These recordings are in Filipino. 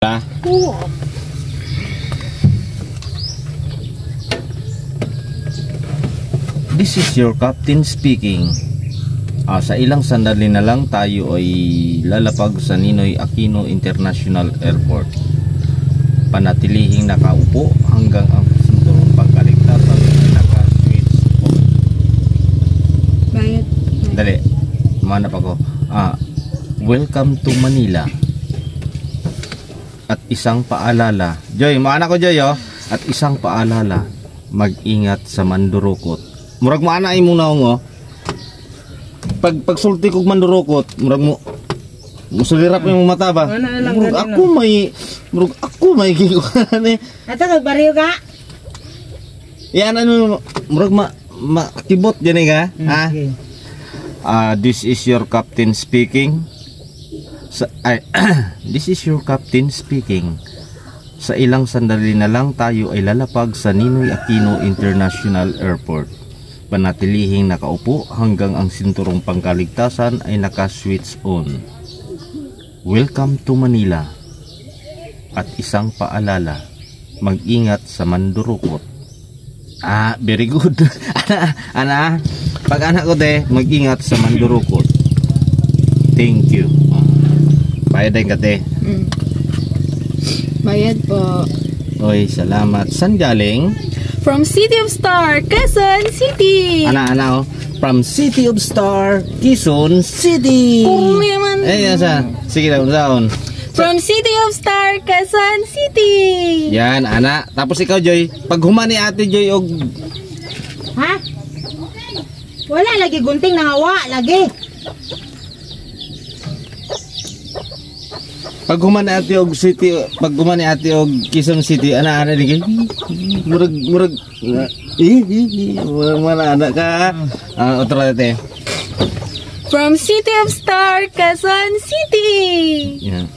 ka? Oo. This is your captain speaking. Sa ilang sandali na lang tayo ay lalapag sa Ninoy Aquino International Airport. Panatilihing nakaupo hanggang ang sinturong pangkaligtasan ay naka-switch on. Bayad. Dali, manap ako. Welcome to Manila. At isang paalala. Joy, maana ko Joy oh. At isang paalala. Mag-ingat sa mandurukot. Murag mo ana muna oh. Pag sulti kog mandurukot, murag mo musulirap yung mata ba? Murag ako may gikuan eh. Ato nagbariyo ka? Yan ano, murag makibot dyan ka? Okay. This is your captain speaking. This is your captain speaking. Sa ilang sandali na lang tayo ay lalapag sa Ninoy Aquino International Airport. Panatilihing nakaupo hanggang ang sinturong pangkaligtasan ay naka-switch on. Welcome to Manila. At isang paalala, mag-ingat sa mandurukot. Very good. Ana, pag anak ko mag-ingat sa mandurukot. Thank you. Bayad din ka Bayad po. Oy, salamat. San galing? From City of Star, Quezon City. Ana, from City of Star, Quezon City. Yaman. Yasa. Sige na, unsaon. From City of Star, Quezon City. Yan, ana. Tapos ikaw, Joy. Pag humani ate Joy og... Ha? Wala lagi gunting nangawa, lagi. Pag humani ate og city, pag humani ate og Quezon City, ana di murag mana anak ka. Otra ate. From City of Star, Quezon City. Yeah.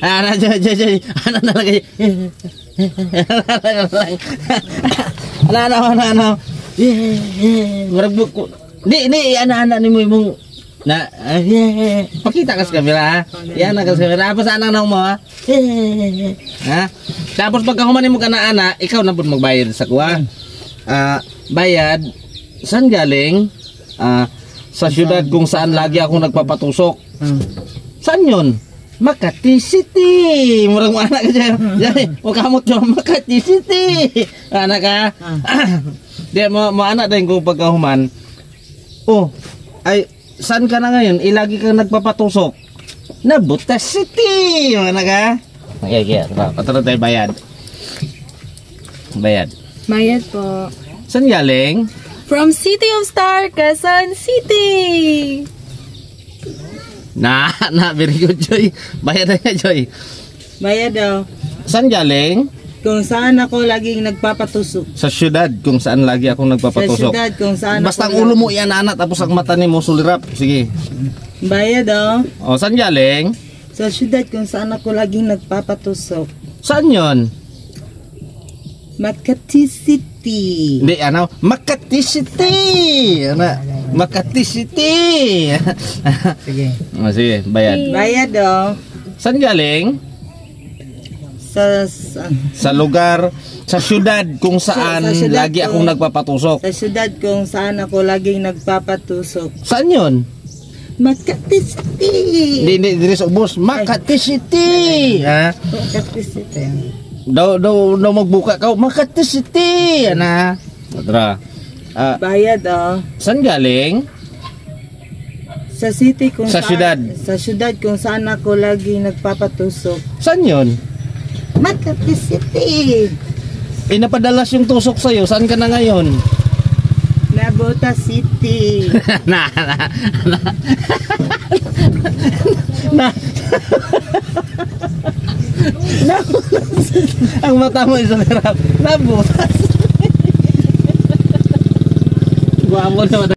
Ana Joy. Ana na lagi. Ana. Murag buko. Di ana ni mo imong na pakita ka sa kamera ha. Yan na ka sa kamera. Apa saan ang mo ha? Ha? Tapos pagka humani mo ka na ana, ikaw na po magbayad sa kuha. Bayad saan galing? Sa syudad kung saan lagi ako nagpapatusok. Saan yun? Makati City. Murang mo anak ka dyan. Huwag kamot yun. Makati City. Anak ka. Di mo anak din kung pagkahuman. Ay saan ka na ngayon? Ilagi kang nagpapatusok. Nabutas City. Anak ka. Okay. Patro tayo bayad. Bayad po. Saan galing? From City of Star, Quezon City. Very good, Joy. Bayad na nga, Joy. Bayad daw. Saan galing? Kung saan ako laging nagpapatusok. Sa syudad, kung saan lagi akong nagpapatusok. Sa syudad, kung saan basta ang ulo mo yan, anak, tapos ang mata ni mo sulirap. Sige. Bayad daw. Saan galing? Sa syudad, kung saan ako laging nagpapatusok. Saan yon? Makati City. Hindi, Makati City. Makati City. Sige. Sige, bayad. Bayad daw. Saan galing? Sa lugar, sa syudad kung saan lagi akong nagpapatusok. Sa syudad kung saan ako laging nagpapatusok. Saan yun? Makati City. Hindi sa ubos. Makati City. Makati City. Daw magbuka ka. Makati City. Otra. Bayad daw. Saan galing? Sa city kung sa syudad. Sa syudad kung saan ako laging nagpapatusok. Saan yun? Makati City. Napadalas yung tusok sa'yo. Saan ka na ngayon? Nabota City. Ang mata mo isang hirap. Nabota. Guwapo naman.